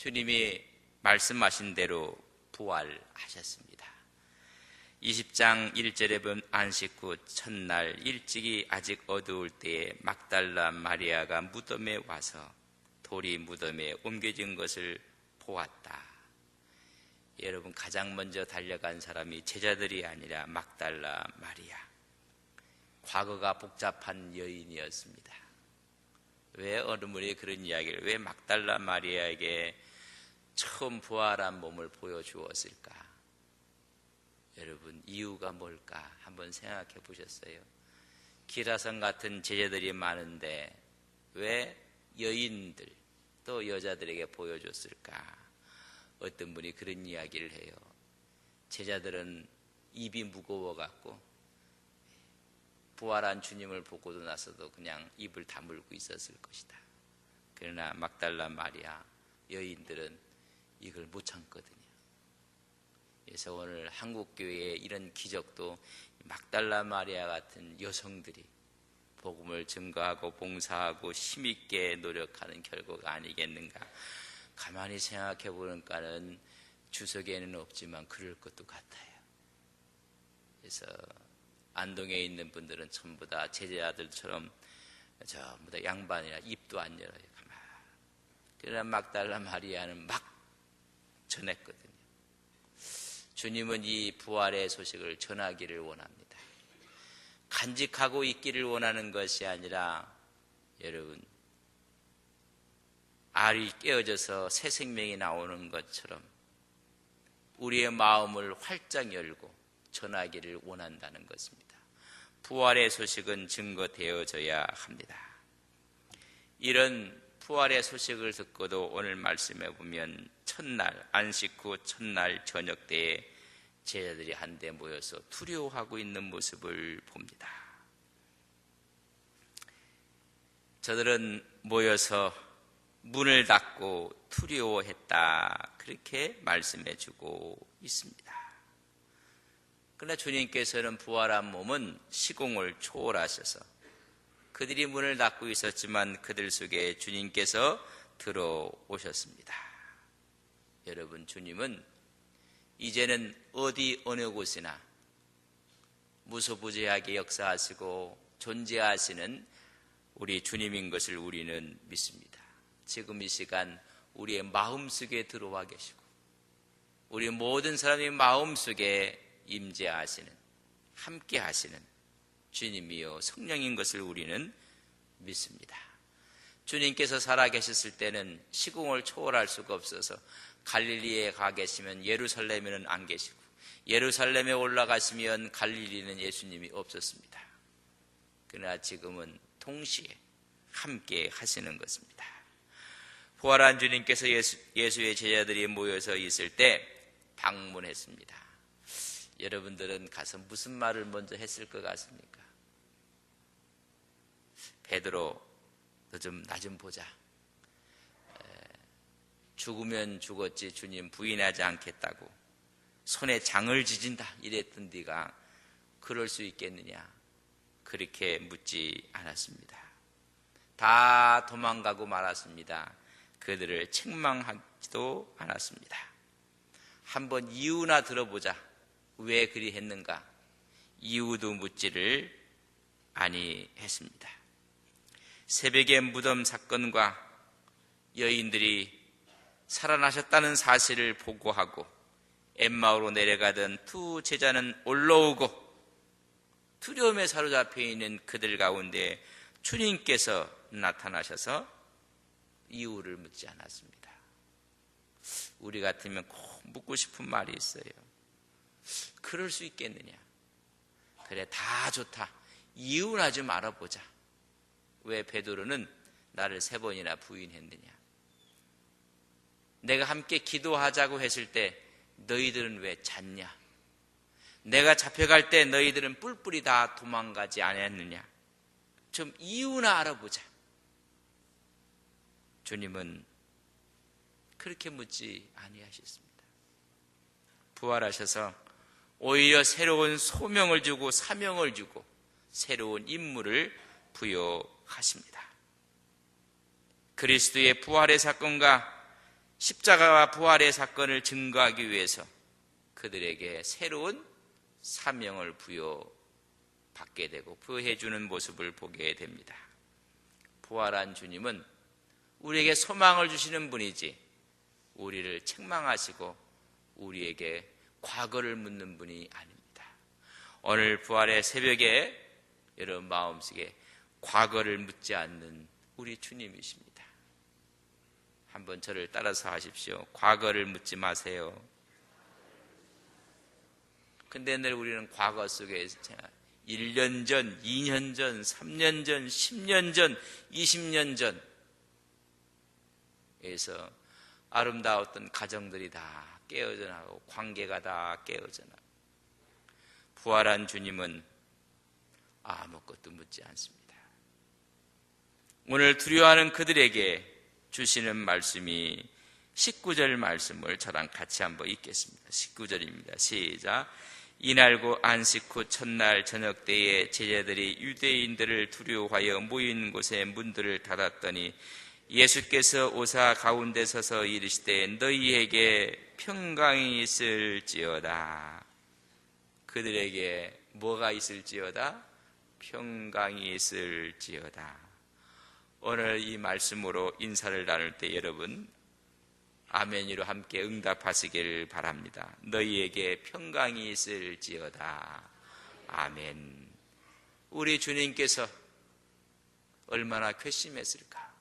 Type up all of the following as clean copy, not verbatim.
주님이 말씀하신 대로 부활하셨습니다. 20장 1절에 보면 안식 후 첫날 일찍이 아직 어두울 때에 막달라 마리아가 무덤에 와서 돌이 무덤에 옮겨진 것을 보았다. 여러분, 가장 먼저 달려간 사람이 제자들이 아니라 막달라 마리아. 과거가 복잡한 여인이었습니다. 왜 어느 분이 그런 이야기를, 왜 막달라 마리아에게 처음 부활한 몸을 보여주었을까? 여러분, 이유가 뭘까? 한번 생각해 보셨어요? 기라성 같은 제자들이 많은데 왜 여인들 또 여자들에게 보여줬을까? 어떤 분이 그런 이야기를 해요. 제자들은 입이 무거워갖고 부활한 주님을 보고도 나서도 그냥 입을 다물고 있었을 것이다. 그러나 막달라 마리아, 여인들은 이걸 못 참거든요. 그래서 오늘 한국교회의 이런 기적도 막달라 마리아 같은 여성들이 복음을 증거하고 봉사하고 힘있게 노력하는 결과가 아니겠는가. 가만히 생각해 보니까는 주석에는 없지만 그럴 것도 같아요. 그래서 안동에 있는 분들은 전부 다 제자들처럼 전부 다 양반이라 입도 안 열어요. 가만. 그러나 막달라 마리아는 막 전했거든요. 주님은 이 부활의 소식을 전하기를 원합니다. 간직하고 있기를 원하는 것이 아니라, 여러분, 알이 깨어져서 새 생명이 나오는 것처럼 우리의 마음을 활짝 열고 전하기를 원한다는 것입니다. 부활의 소식은 증거되어져야 합니다. 이런 부활의 소식을 듣고도 오늘 말씀해 보면 첫날, 안식 후 첫날 저녁 때에 제자들이 한데 모여서 두려워하고 있는 모습을 봅니다. 저들은 모여서 문을 닫고 두려워했다, 그렇게 말씀해 주고 있습니다. 그러나 주님께서는 부활한 몸은 시공을 초월하셔서 그들이 문을 닫고 있었지만 그들 속에 주님께서 들어오셨습니다. 여러분, 주님은 이제는 어느 곳이나 무소부재하게 역사하시고 존재하시는 우리 주님인 것을 우리는 믿습니다. 지금 이 시간 우리의 마음속에 들어와 계시고 우리 모든 사람의 마음속에 임재하시는, 함께 하시는 주님이요 성령인 것을 우리는 믿습니다. 주님께서 살아계셨을 때는 시공을 초월할 수가 없어서 갈릴리에 가 계시면 예루살렘에는 안 계시고, 예루살렘에 올라가시면 갈릴리는 예수님이 없었습니다. 그러나 지금은 동시에 함께 하시는 것입니다. 부활한 주님께서 예수의 제자들이 모여서 있을 때 방문했습니다. 여러분들은 가서 무슨 말을 먼저 했을 것 같습니까? 베드로, 너 좀 나 좀 보자. 죽으면 죽었지 주님 부인하지 않겠다고 손에 장을 지진다 이랬던 네가 그럴 수 있겠느냐? 그렇게 묻지 않았습니다. 다 도망가고 말았습니다. 그들을 책망하지도 않았습니다. 한번 이유나 들어보자. 왜 그리 했는가? 이유도 묻지를 아니했습니다. 새벽의 무덤 사건과 여인들이 살아나셨다는 사실을 보고하고 엠마오로 내려가던 두 제자는 올라오고 두려움에 사로잡혀 있는 그들 가운데 주님께서 나타나셔서 이유를 묻지 않았습니다. 우리 같으면 꼭 묻고 싶은 말이 있어요. 그럴 수 있겠느냐? 그래, 다 좋다. 이유나 좀 알아보자. 왜 베드로는 나를 3번이나 부인했느냐? 내가 함께 기도하자고 했을 때 너희들은 왜 잤냐? 내가 잡혀갈 때 너희들은 뿔뿔이 다 도망가지 않았느냐? 좀 이유나 알아보자. 주님은 그렇게 묻지 아니하셨습니다. 부활하셔서 오히려 새로운 소명을 주고 사명을 주고 새로운 임무를 부여하십니다. 그리스도의 부활의 사건과 십자가와 부활의 사건을 증거하기 위해서 그들에게 새로운 사명을 부여받게 되고 부여해 주는 모습을 보게 됩니다. 부활한 주님은 우리에게 소망을 주시는 분이지 우리를 책망하시고 우리에게 과거를 묻는 분이 아닙니다. 오늘 부활의 새벽에 여러분 마음속에 과거를 묻지 않는 우리 주님이십니다. 한번 저를 따라서 하십시오. 과거를 묻지 마세요. 근데 늘 우리는 과거 속에 1년 전, 2년 전, 3년 전, 10년 전, 20년 전에서 아름다웠던 가정들이 다 깨어져 나가고 관계가 다 깨어져 나가고 부활한 주님은 아무것도 묻지 않습니다. 오늘 두려워하는 그들에게 주시는 말씀이 19절 말씀을 저랑 같이 한번 읽겠습니다. 19절입니다. 시작. 이날고 안식 후 첫날 저녁 때에 제자들이 유대인들을 두려워하여 모인 곳에 문들을 닫았더니 예수께서 오사 가운데 서서 이르시되 너희에게 평강이 있을지어다. 그들에게 뭐가 있을지어다? 평강이 있을지어다. 오늘 이 말씀으로 인사를 나눌 때 여러분 아멘이로 함께 응답하시기를 바랍니다. 너희에게 평강이 있을지어다. 아멘. 우리 주님께서 얼마나 괘씸했을까?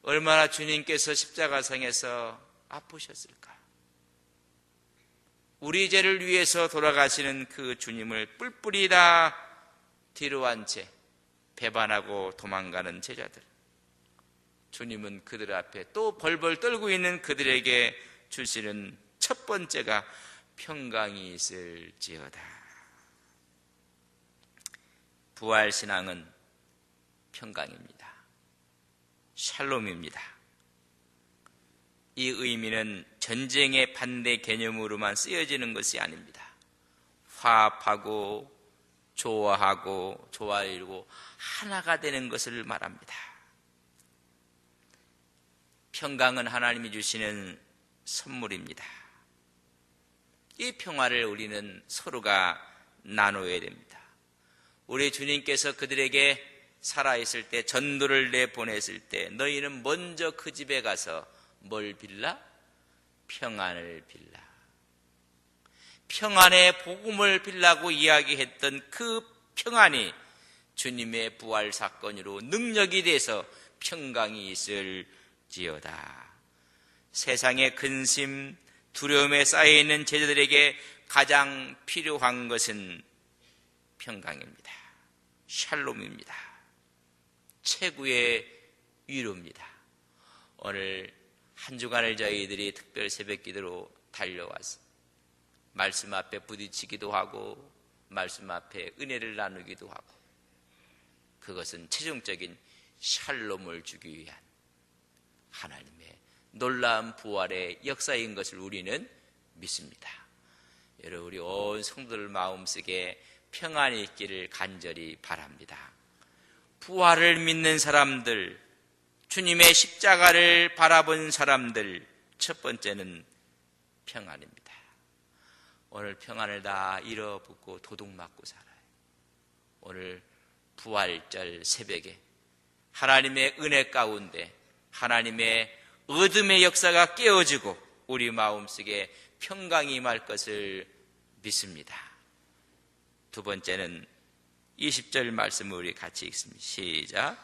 얼마나 주님께서 십자가상에서 아프셨을까? 우리 죄를 위해서 돌아가시는 그 주님을 뿔뿔이 다 뒤로 한 채 배반하고 도망가는 제자들, 주님은 그들 앞에 또 벌벌 떨고 있는 그들에게 주시는 첫 번째가 평강이 있을지어다. 부활신앙은 평강입니다. 샬롬입니다. 이 의미는 전쟁의 반대 개념으로만 쓰여지는 것이 아닙니다. 화합하고 조화하고 조화이루고 하나가 되는 것을 말합니다. 평강은 하나님이 주시는 선물입니다. 이 평화를 우리는 서로가 나눠야 됩니다. 우리 주님께서 그들에게 살아있을 때 전도를 내보냈을 때 너희는 먼저 그 집에 가서 뭘 빌라? 평안을 빌라. 평안의 복음을 빌라고 이야기했던 그 평안이 주님의 부활 사건으로 능력이 돼서 평강이 있을지어다. 세상의 근심, 두려움에 쌓여있는 제자들에게 가장 필요한 것은 평강입니다. 샬롬입니다. 최고의 위로입니다. 오늘 한 주간을 저희들이 특별 새벽 기도로 달려와서 말씀 앞에 부딪히기도 하고 말씀 앞에 은혜를 나누기도 하고 그것은 최종적인 샬롬을 주기 위한 하나님의 놀라운 부활의 역사인 것을 우리는 믿습니다. 여러분 우리 온 성도들 마음속에 평안이 있기를 간절히 바랍니다. 부활을 믿는 사람들, 주님의 십자가를 바라본 사람들, 첫 번째는 평안입니다. 오늘 평안을 다 잃어붓고 도둑맞고 살아요. 오늘 부활절 새벽에 하나님의 은혜 가운데 하나님의 어둠의 역사가 깨어지고 우리 마음속에 평강이 임할 것을 믿습니다. 두 번째는 20절 말씀을 우리 같이 읽습니다. 시작.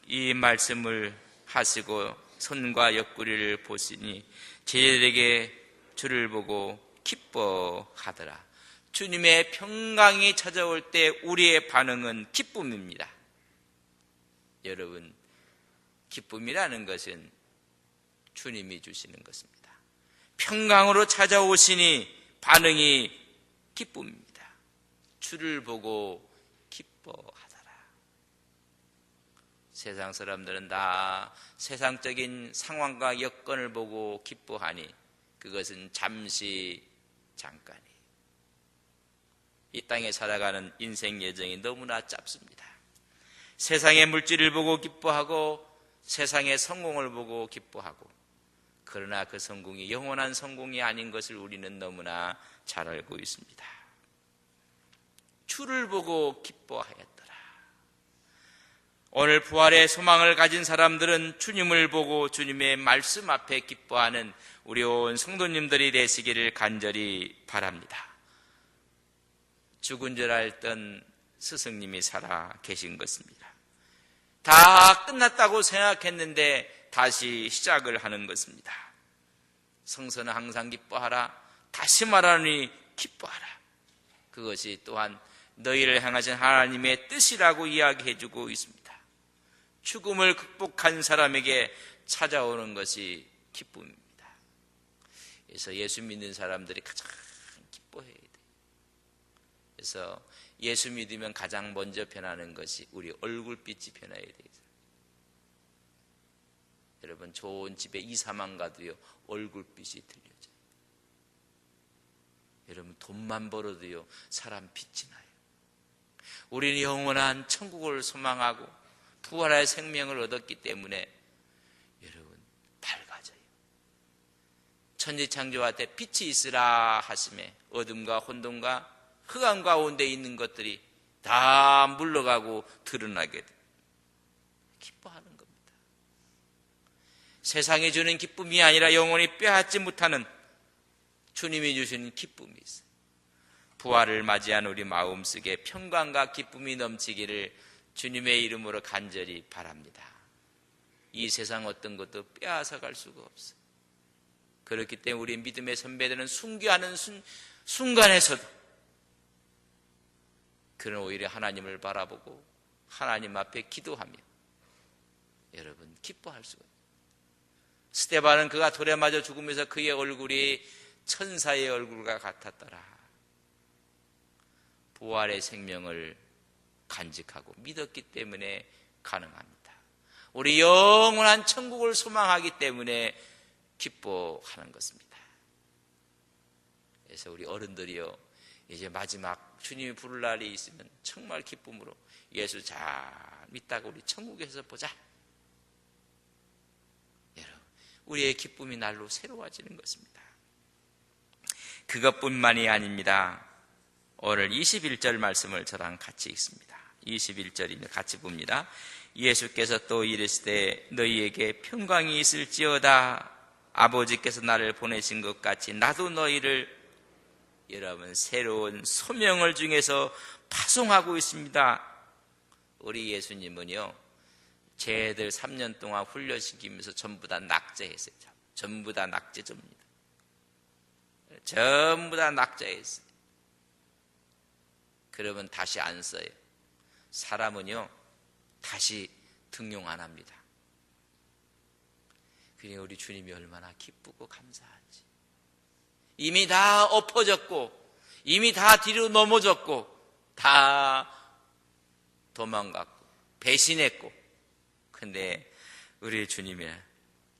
이 말씀을 하시고 손과 옆구리를 보시니 제자들에게 주를 보고 기뻐하더라. 주님의 평강이 찾아올 때 우리의 반응은 기쁨입니다. 여러분, 기쁨이라는 것은 주님이 주시는 것입니다. 평강으로 찾아오시니 반응이 기쁨입니다. 주를 보고 기뻐하더라. 세상 사람들은 다 세상적인 상황과 여건을 보고 기뻐하니 그것은 잠시 잠깐이. 이 땅에 살아가는 인생 여정이 너무나 짧습니다. 세상의 물질을 보고 기뻐하고 세상의 성공을 보고 기뻐하고 그러나 그 성공이 영원한 성공이 아닌 것을 우리는 너무나 잘 알고 있습니다. 주를 보고 기뻐하였더라. 오늘 부활의 소망을 가진 사람들은 주님을 보고 주님의 말씀 앞에 기뻐하는 우리 온 성도님들이 되시기를 간절히 바랍니다. 죽은 줄 알던 스승님이 살아 계신 것입니다. 다 끝났다고 생각했는데 다시 시작을 하는 것입니다. 성서는 항상 기뻐하라. 다시 말하니 기뻐하라. 그것이 또한 너희를 향하신 하나님의 뜻이라고 이야기해주고 있습니다. 죽음을 극복한 사람에게 찾아오는 것이 기쁨입니다. 그래서 예수 믿는 사람들이 가장 기뻐해야 돼요. 그래서 예수 믿으면 가장 먼저 변하는 것이 우리 얼굴빛이 변해야 돼요. 여러분, 좋은 집에 이사만 가도요 얼굴빛이 들려져요. 여러분, 돈만 벌어도요 사람 빛이 나요. 우리는 영원한 천국을 소망하고 부활의 생명을 얻었기 때문에 여러분 밝아져요. 천지창조와 때 빛이 있으라 하심에 어둠과 혼돈과 흑암 가운데 있는 것들이 다 물러가고 드러나게 돼요. 기뻐하는 겁니다. 세상이 주는 기쁨이 아니라 영원히 빼앗지 못하는 주님이 주시는 기쁨이 있어요. 부활을 맞이한 우리 마음속에 평강과 기쁨이 넘치기를 주님의 이름으로 간절히 바랍니다. 이 세상 어떤 것도 빼앗아 갈 수가 없어요. 그렇기 때문에 우리 믿음의 선배들은 순교하는 순간에서도 그는 오히려 하나님을 바라보고 하나님 앞에 기도하며 여러분 기뻐할 수가 있어요. 스데반은 그가 돌에 맞아 죽으면서 그의 얼굴이 천사의 얼굴과 같았더라. 부활의 생명을 간직하고 믿었기 때문에 가능합니다. 우리 영원한 천국을 소망하기 때문에 기뻐하는 것입니다. 그래서 우리 어른들이요, 이제 마지막 주님이 부를 날이 있으면 정말 기쁨으로 예수 잘 믿다가 우리 천국에서 보자. 여러분, 우리의 기쁨이 날로 새로워지는 것입니다. 그것뿐만이 아닙니다. 오늘 21절 말씀을 저랑 같이 읽습니다. 21절입니다. 같이 봅니다. 예수께서 또 이르시되 너희에게 평강이 있을지어다. 아버지께서 나를 보내신 것 같이 나도 너희를 여러분 새로운 소명을 중에서 파송하고 있습니다. 우리 예수님은요 쟤들 3년 동안 훈련시키면서 전부 다 낙제했어요. 전부 다 낙제조입니다. 전부 다 낙제했어요. 그러면 다시 안 써요. 사람은요 다시 등용 안 합니다. 그러니 우리 주님이 얼마나 기쁘고 감사하지. 이미 다 엎어졌고 이미 다 뒤로 넘어졌고 다 도망갔고 배신했고 근데 우리 주님이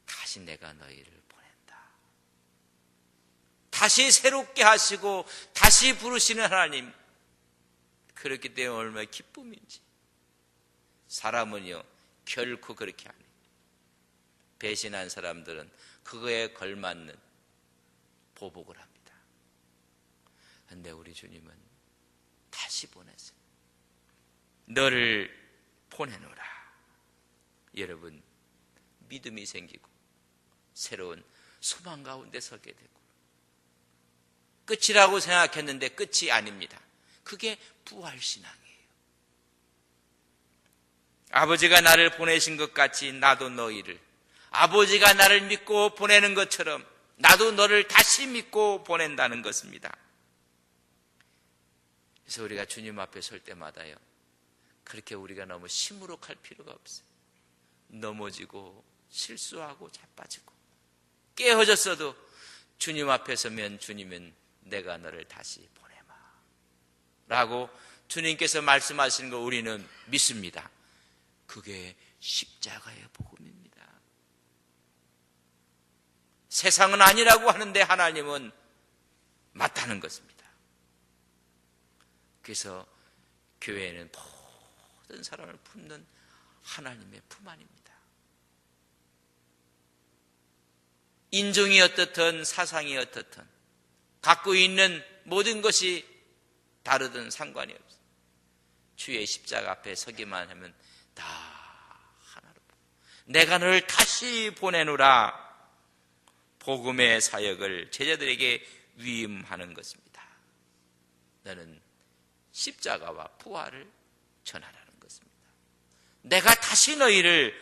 다시 내가 너희를 보낸다. 다시 새롭게 하시고 다시 부르시는 하나님. 그렇기 때문에 얼마나 기쁨인지. 사람은요 결코 그렇게 안 해요. 배신한 사람들은 그거에 걸맞는 보복을 합니다. 그런데 우리 주님은 다시 보내세요. 너를 보내노라. 여러분 믿음이 생기고 새로운 소망 가운데 서게 되고 끝이라고 생각했는데 끝이 아닙니다. 그게 부활신앙이에요. 아버지가 나를 보내신 것 같이 나도 너희를 아버지가 나를 믿고 보내는 것처럼 나도 너를 다시 믿고 보낸다는 것입니다. 그래서 우리가 주님 앞에 설 때마다요 그렇게 우리가 너무 시무룩할 필요가 없어요. 넘어지고 실수하고 자빠지고 깨어졌어도 주님 앞에 서면 주님은 내가 너를 다시 보내마 라고 주님께서 말씀하시는 거 우리는 믿습니다. 그게 십자가의 복음입니다. 세상은 아니라고 하는데 하나님은 맞다는 것입니다. 그래서 교회는 모든 사람을 품는 하나님의 품 안입니다. 인종이 어떻든 사상이 어떻든 갖고 있는 모든 것이 다르든 상관이 없어요. 주의 십자가 앞에 서기만 하면 다 하나로 내가 너를 다시 보내노라. 복음의 사역을 제자들에게 위임하는 것입니다. 너는 십자가와 부활을 전하라는 것입니다. 내가 다시 너희를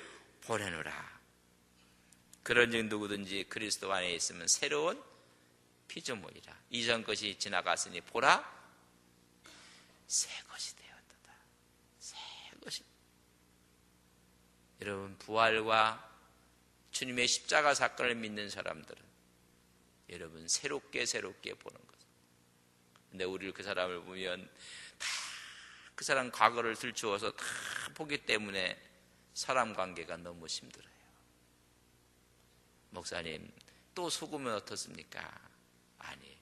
보내노라. 그런즉 누구든지 그리스도 안에 있으면 새로운 피조물이라. 이전 것이 지나갔으니 보라 새 것이 되었도다. 새 것이. 여러분, 부활과 주님의 십자가 사건을 믿는 사람들은 여러분 새롭게 보는 것. 근데 우리를 그 사람을 보면 다 그 사람 과거를 들추어서 다 보기 때문에 사람 관계가 너무 힘들어요. 목사님, 또 속으면 어떻습니까? 아니,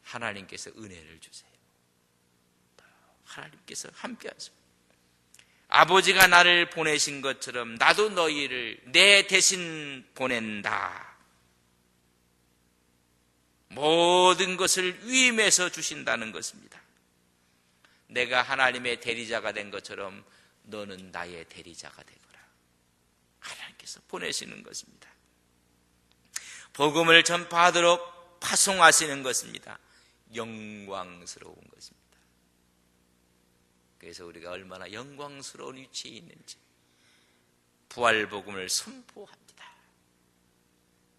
하나님께서 은혜를 주세요. 하나님께서 함께 하십니다. 아버지가 나를 보내신 것처럼 나도 너희를 내 대신 보낸다. 모든 것을 위임해서 주신다는 것입니다. 내가 하나님의 대리자가 된 것처럼 너는 나의 대리자가 되거라. 하나님께서 보내시는 것입니다. 복음을 전파하도록 파송하시는 것입니다. 영광스러운 것입니다. 그래서 우리가 얼마나 영광스러운 위치에 있는지 부활 복음을 선포합니다.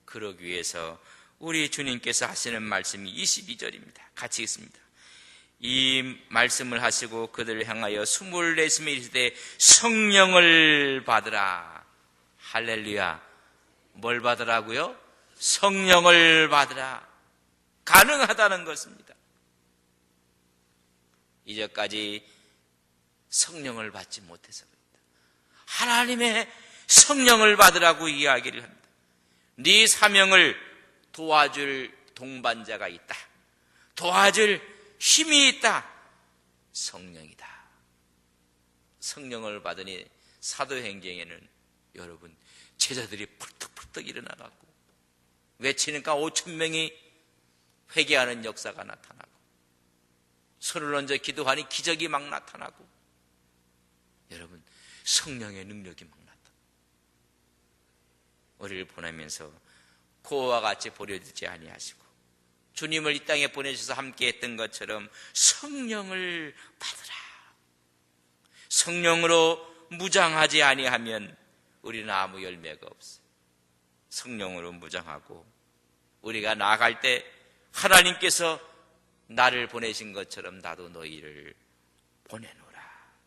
그러기 위해서 우리 주님께서 하시는 말씀이 22절입니다. 같이 읽습니다. 이 말씀을 하시고 그들을 향하여 숨을 내쉬며 이르시되 성령을 받으라. 할렐루야. 뭘 받으라고요? 성령을 받으라. 가능하다는 것입니다. 이제까지 성령을 받지 못해서 그렇다. 하나님의 성령을 받으라고 이야기를 합니다. 네 사명을 도와줄 동반자가 있다. 도와줄 힘이 있다. 성령이다. 성령을 받으니 사도행전에는 여러분 제자들이 펄떡펄떡 일어나갖고 외치니까 5,000명이 회개하는 역사가 나타나고 손을 얹어 기도하니 기적이 막 나타나고 여러분 성령의 능력이 막 나타나고 우리를 보내면서 고와 같이 버려두지 아니하시고 주님을 이 땅에 보내셔서 함께했던 것처럼 성령을 받으라. 성령으로 무장하지 아니하면 우리는 아무 열매가 없어요. 성령으로 무장하고 우리가 나아갈 때 하나님께서 나를 보내신 것처럼 나도 너희를 보내노라.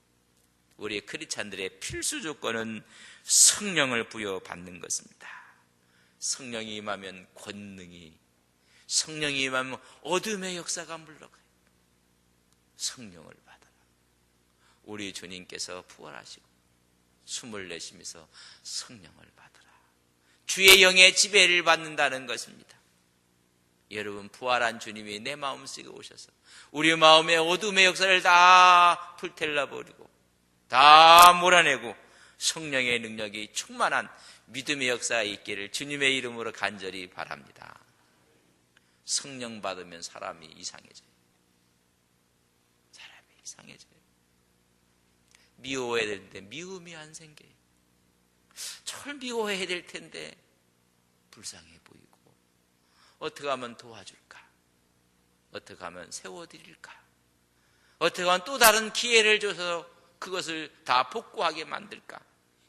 우리 크리스찬들의 필수 조건은 성령을 부여받는 것입니다. 성령이 임하면 권능이, 성령이 임하면 어둠의 역사가 물러가요. 성령을 받아라. 우리 주님께서 부활하시고 숨을 내쉬면서 성령을 받아라. 주의 영의 지배를 받는다는 것입니다. 여러분, 부활한 주님이 내 마음속에 오셔서 우리 마음의 어둠의 역사를 다 불태워버리고 다 몰아내고 성령의 능력이 충만한 믿음의 역사가 있기를 주님의 이름으로 간절히 바랍니다. 성령 받으면 사람이 이상해져요. 사람이 이상해져요. 미워해야 되는데 미움이 안 생겨요. 저를 미워해야 될 텐데 불쌍해 보이고 어떻게 하면 도와줄까? 어떻게 하면 세워드릴까? 어떻게 하면 또 다른 기회를 줘서 그것을 다 복구하게 만들까?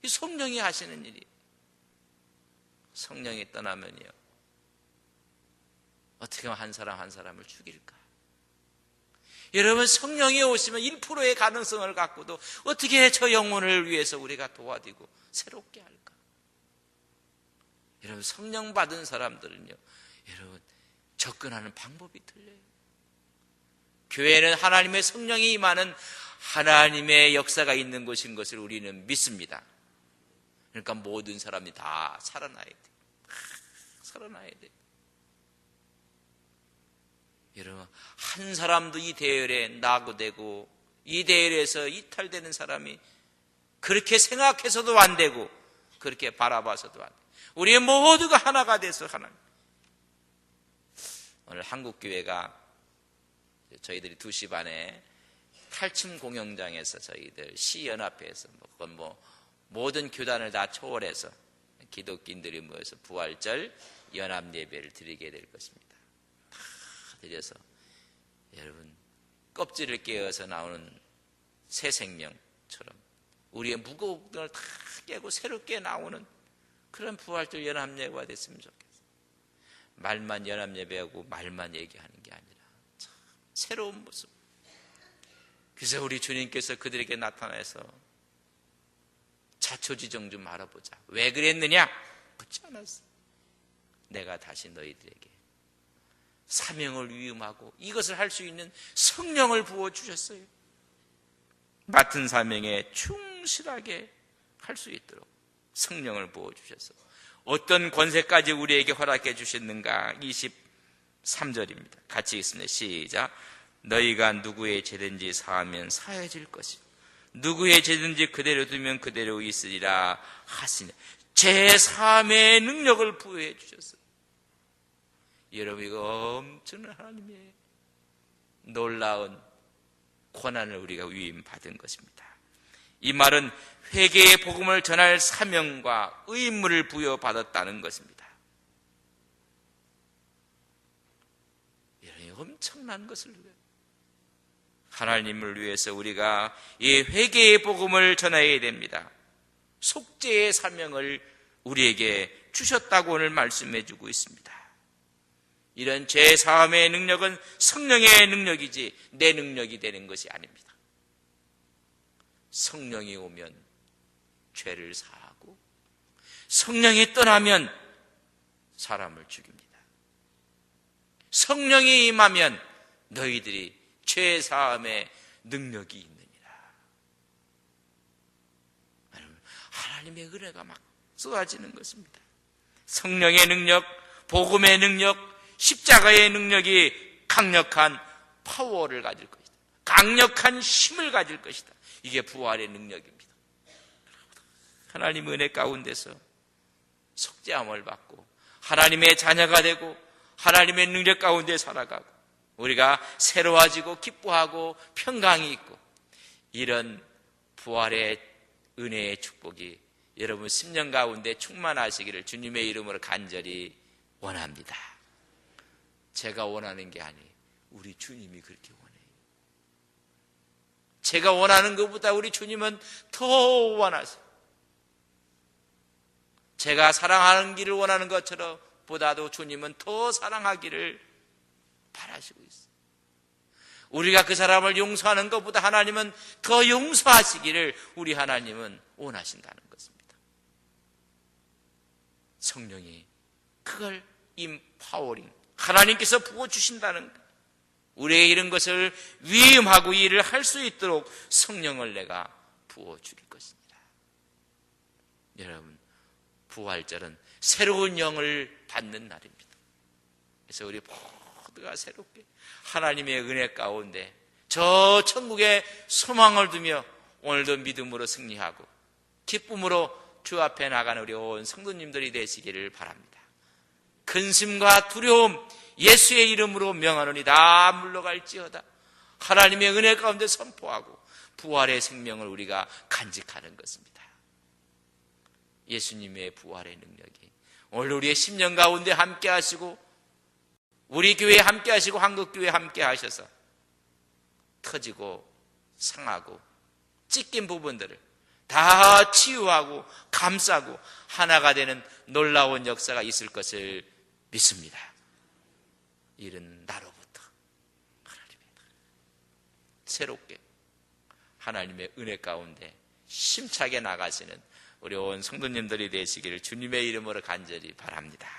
이 성령이 하시는 일이에요. 성령이 떠나면요 어떻게 하면 한 사람 한 사람을 죽일까? 여러분, 성령이 오시면 1%의 가능성을 갖고도 어떻게 저 영혼을 위해서 우리가 도와드리고 새롭게 할까? 여러분, 성령 받은 사람들은요 여러분 접근하는 방법이 틀려요. 교회는 하나님의 성령이 임하는 하나님의 역사가 있는 곳인 것을 우리는 믿습니다. 그러니까 모든 사람이 다 살아나야 돼요. 살아나야 돼요. 여러분, 한 사람도 이 대열에 낙오되고 이 대열에서 이탈되는 사람이 그렇게 생각해서도 안 되고 그렇게 바라봐서도 안 돼요. 우리 모두가 하나가 돼서 하나님. 오늘 한국교회가 저희들이 2시 반에 탈춤 공연장에서 저희들 시연합회에서 모든 교단을 다 초월해서 기독교인들이 모여서 부활절 연합 예배를 드리게 될 것입니다. 다 드려서 여러분 껍질을 깨어서 나오는 새 생명처럼 우리의 무거운 것을 다 깨고 새롭게 나오는 그런 부활절 연합 예배가 됐으면 좋겠어요. 말만 연합 예배하고 말만 얘기하는 게 아니라 참 새로운 모습. 그래서 우리 주님께서 그들에게 나타나서 자초지종 좀 알아보자. 왜 그랬느냐? 묻지 않았어. 내가 다시 너희들에게 사명을 위임하고 이것을 할 수 있는 성령을 부어주셨어요. 맡은 사명에 충실하게 할 수 있도록 성령을 부어주셔서 어떤 권세까지 우리에게 허락해 주셨는가? 23절입니다. 같이 읽습니다. 시작. 너희가 누구의 죄든지 사하면 사해질 것이고 누구의 죄든지 그대로 두면 그대로 있으리라 하시네. 죄 사함의 능력을 부여해 주셨어요. 여러분, 이거 엄청난 하나님의 놀라운 권한을 우리가 위임받은 것입니다. 이 말은 회개의 복음을 전할 사명과 의무를 부여받았다는 것입니다. 이런 엄청난 것을 위해 하나님을 위해서 우리가 이 회개의 복음을 전해야 됩니다. 속죄의 사명을 우리에게 주셨다고 오늘 말씀해 주고 있습니다. 이런 죄 사함의 능력은 성령의 능력이지 내 능력이 되는 것이 아닙니다. 성령이 오면 죄를 사하고 성령이 떠나면 사람을 죽입니다. 성령이 임하면 너희들이 죄 사함의 능력이 있느니라. 하나님의 은혜가 막 쏟아지는 것입니다. 성령의 능력, 복음의 능력, 십자가의 능력이 강력한 파워를 가질 것이다. 강력한 힘을 가질 것이다. 이게 부활의 능력입니다. 하나님의 은혜 가운데서 속죄함을 받고 하나님의 자녀가 되고 하나님의 능력 가운데 살아가고 우리가 새로워지고 기뻐하고 평강이 있고 이런 부활의 은혜의 축복이 여러분 10년 가운데 충만하시기를 주님의 이름으로 간절히 원합니다. 제가 원하는 게 아니에요. 우리 주님이 그렇게 원해요. 제가 원하는 것보다 우리 주님은 더 원하세요. 제가 사랑하는 길을 원하는 것처럼 보다도 주님은 더 사랑하기를 바라시고 있어요. 우리가 그 사람을 용서하는 것보다 하나님은 더 용서하시기를 우리 하나님은 원하신다는 것입니다. 성령이 그걸 임파워링 하나님께서 부어주신다는 것. 우리의 이런 것을 위임하고 일을 할 수 있도록 성령을 내가 부어주릴 것입니다. 여러분, 부활절은 새로운 영을 받는 날입니다. 그래서 우리 모두가 새롭게 하나님의 은혜 가운데 저 천국의 소망을 두며 오늘도 믿음으로 승리하고 기쁨으로 주 앞에 나가는 우리 온 성도님들이 되시기를 바랍니다. 근심과 두려움 예수의 이름으로 명하노니 다 물러갈지어다. 하나님의 은혜 가운데 선포하고 부활의 생명을 우리가 간직하는 것입니다. 예수님의 부활의 능력이 오늘 우리의 10년 가운데 함께 하시고 우리 교회에 함께 하시고 한국교회에 함께 하셔서 터지고 상하고 찢긴 부분들을 다 치유하고 감싸고 하나가 되는 놀라운 역사가 있을 것을 믿습니다. 이른 나로부터 새롭게 하나님의 은혜 가운데 힘차게 나가시는 우리 온 성도님들이 되시기를 주님의 이름으로 간절히 바랍니다.